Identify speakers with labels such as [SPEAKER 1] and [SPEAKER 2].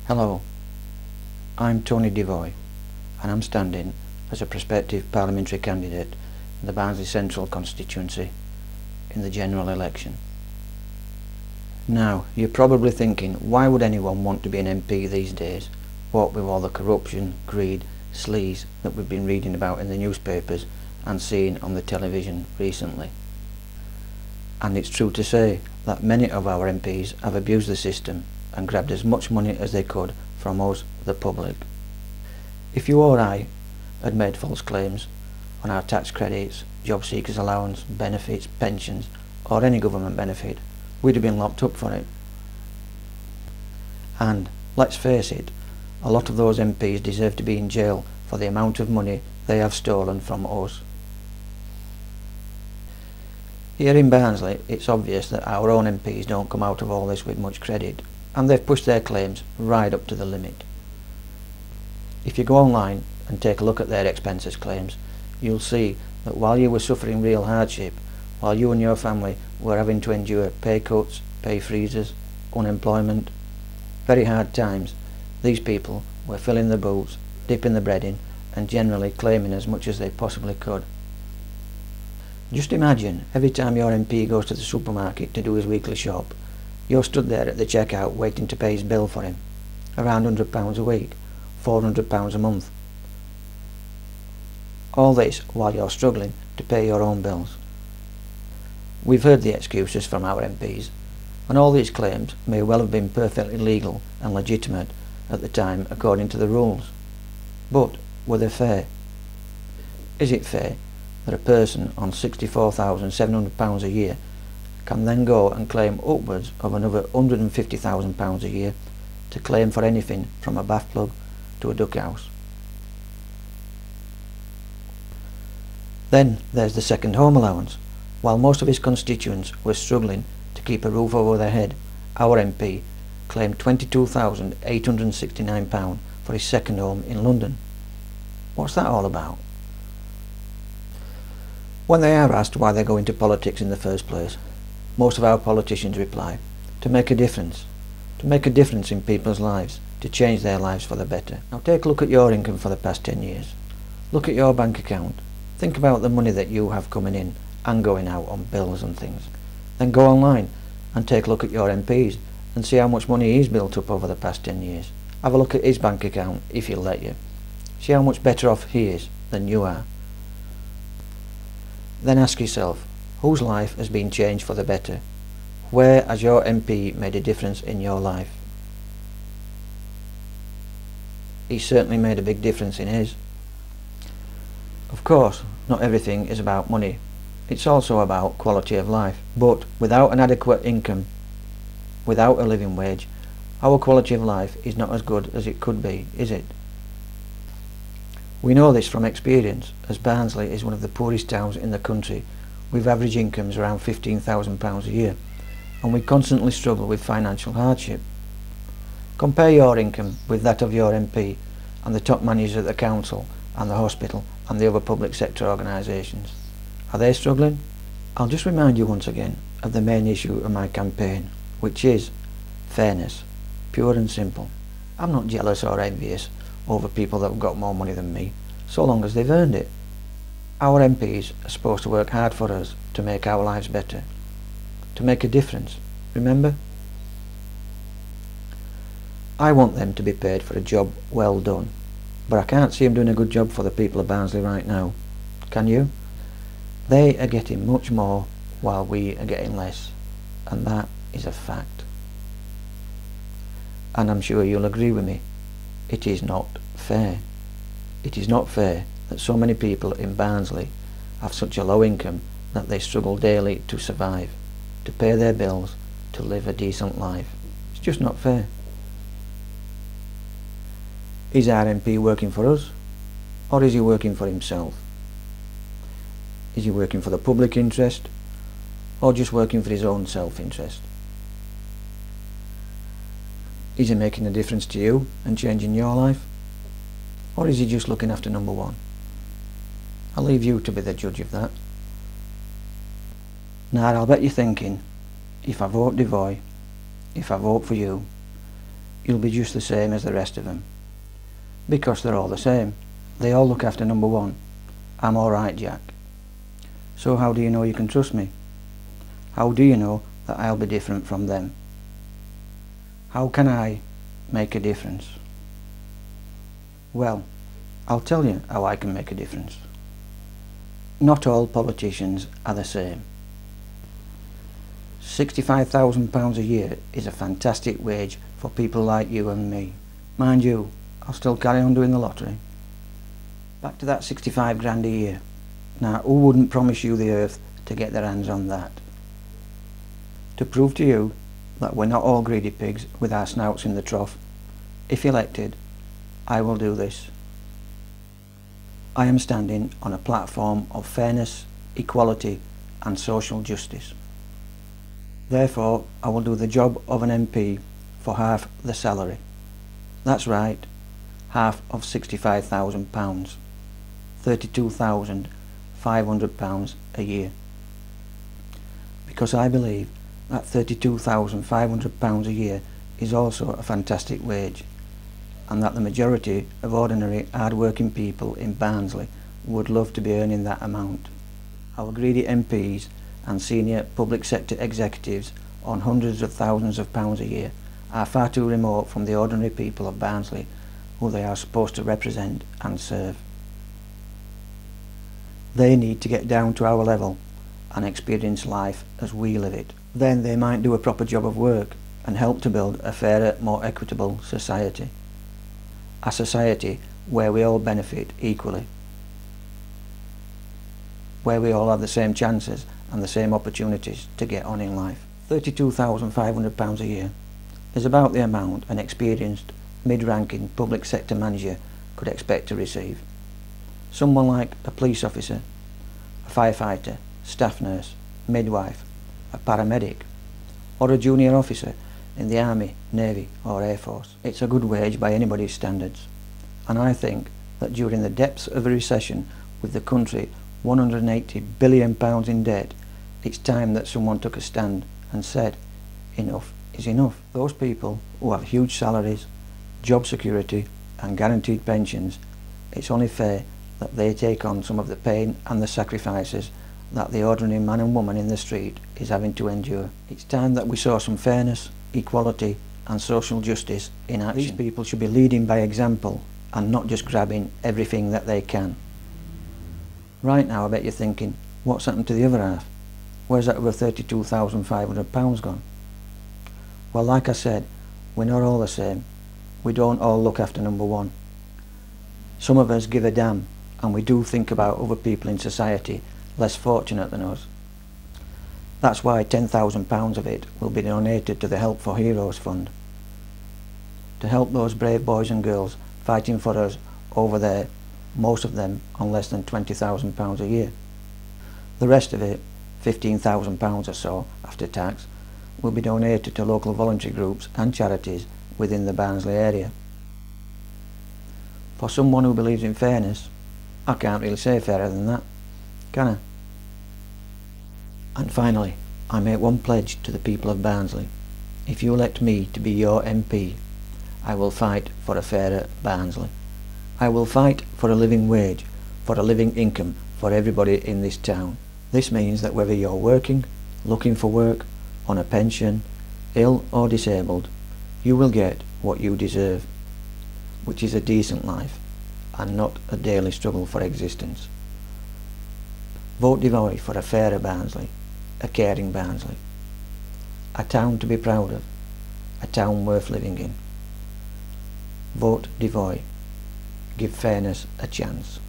[SPEAKER 1] Hello, I'm Tony Devoy and I'm standing as a prospective parliamentary candidate in the Barnsley Central constituency in the general election. Now, you're probably thinking, why would anyone want to be an MP these days? What with all the corruption, greed, sleaze that we've been reading about in the newspapers and seeing on the television recently. And it's true to say that many of our MPs have abused the system and grabbed as much money as they could from us, the public. If you or I had made false claims on our tax credits, job seekers allowance, benefits, pensions, or any government benefit, we'd have been locked up for it. And, let's face it, a lot of those MPs deserve to be in jail for the amount of money they have stolen from us. Here in Barnsley, it's obvious that our own MPs don't come out of all this with much credit, and they've pushed their claims right up to the limit. If you go online and take a look at their expenses claims, you'll see that while you were suffering real hardship, while you and your family were having to endure pay cuts, pay freezes, unemployment, very hard times, these people were filling the boots, dipping the bread in, and generally claiming as much as they possibly could. Just imagine, every time your MP goes to the supermarket to do his weekly shop, you're stood there at the checkout waiting to pay his bill for him. Around £100 a week, £400 a month. All this while you're struggling to pay your own bills. We've heard the excuses from our MPs, and all these claims may well have been perfectly legal and legitimate at the time according to the rules. But were they fair? Is it fair that a person on £64,700 a year can then go and claim upwards of another £150,000 a year to claim for anything from a bath plug to a duck house? Then there's the second home allowance. While most of his constituents were struggling to keep a roof over their head, our MP claimed £22,869 for his second home in London. What's that all about? When they are asked why they go into politics in the first place, most of our politicians reply, to make a difference. To make a difference in people's lives, to change their lives for the better. Now take a look at your income for the past 10 years. Look at your bank account. Think about the money that you have coming in and going out on bills and things. Then go online and take a look at your MPs and see how much money he's built up over the past 10 years. Have a look at his bank account if he'll let you. See how much better off he is than you are. Then ask yourself, whose life has been changed for the better? Where has your MP made a difference in your life? He certainly made a big difference in his. Of course, not everything is about money. It's also about quality of life. But without an adequate income, without a living wage, our quality of life is not as good as it could be, is it? We know this from experience, as Barnsley is one of the poorest towns in the country, with average incomes around £15,000 a year, and we constantly struggle with financial hardship. Compare your income with that of your MP and the top managers at the council and the hospital and the other public sector organisations. Are they struggling? I'll just remind you once again of the main issue of my campaign, which is fairness, pure and simple. I'm not jealous or envious over people that have got more money than me, so long as they've earned it. Our MPs are supposed to work hard for us to make our lives better, to make a difference, remember? I want them to be paid for a job well done, but I can't see them doing a good job for the people of Barnsley right now. Can you? They are getting much more while we are getting less, and that is a fact. And I'm sure you'll agree with me, it is not fair. It is not fair that so many people in Barnsley have such a low income that they struggle daily to survive, to pay their bills, to live a decent life. It's just not fair. Is our MP working for us, or is he working for himself? Is he working for the public interest, or just working for his own self-interest? Is he making a difference to you and changing your life, or is he just looking after number one? I'll leave you to be the judge of that. Now I'll bet you're thinking, if I vote Devoy, if I vote for you, you'll be just the same as the rest of them. Because they're all the same. They all look after number one. I'm alright, Jack. So how do you know you can trust me? How do you know that I'll be different from them? How can I make a difference? Well, I'll tell you how I can make a difference. Not all politicians are the same. £65,000 a year is a fantastic wage for people like you and me. Mind you, I'll still carry on doing the lottery. Back to that 65 grand a year. Now, who wouldn't promise you the earth to get their hands on that? To prove to you that we're not all greedy pigs with our snouts in the trough, if elected, I will do this. I am standing on a platform of fairness, equality and social justice. Therefore, I will do the job of an MP for half the salary. That's right, half of £65,000, £32,500 a year. Because I believe that £32,500 a year is also a fantastic wage, and that the majority of ordinary hard-working people in Barnsley would love to be earning that amount. Our greedy MPs and senior public sector executives on hundreds of thousands of pounds a year are far too remote from the ordinary people of Barnsley who they are supposed to represent and serve. They need to get down to our level and experience life as we live it. Then they might do a proper job of work and help to build a fairer, more equitable society. A society where we all benefit equally. Where we all have the same chances and the same opportunities to get on in life. £32,500 a year is about the amount an experienced, mid-ranking public sector manager could expect to receive. Someone like a police officer, a firefighter, staff nurse, midwife, a paramedic, or a junior officer in the Army, Navy or Air Force. It's a good wage by anybody's standards, and I think that during the depths of a recession with the country £180 billion in debt, it's time that someone took a stand and said, enough is enough. Those people who have huge salaries, job security and guaranteed pensions, it's only fair that they take on some of the pain and the sacrifices that the ordinary man and woman in the street is having to endure. It's time that we saw some fairness, equality and social justice in action. These people should be leading by example and not just grabbing everything that they can. Right now I bet you're thinking, what's happened to the other half? Where's that over £32,500 gone? Well, like I said, we're not all the same. We don't all look after number one. Some of us give a damn, and we do think about other people in society less fortunate than us. That's why £10,000 of it will be donated to the Help for Heroes Fund, to help those brave boys and girls fighting for us over there, most of them on less than £20,000 a year. The rest of it, £15,000 or so after tax, will be donated to local voluntary groups and charities within the Barnsley area. For someone who believes in fairness, I can't really say fairer than that, can I? And finally, I make one pledge to the people of Barnsley. If you elect me to be your MP, I will fight for a fairer Barnsley. I will fight for a living wage, for a living income for everybody in this town. This means that whether you're working, looking for work, on a pension, ill or disabled, you will get what you deserve, which is a decent life and not a daily struggle for existence. Vote Devoy for a fairer Barnsley, a caring Barnsley, a town to be proud of, a town worth living in. Vote Devoy. Give fairness a chance.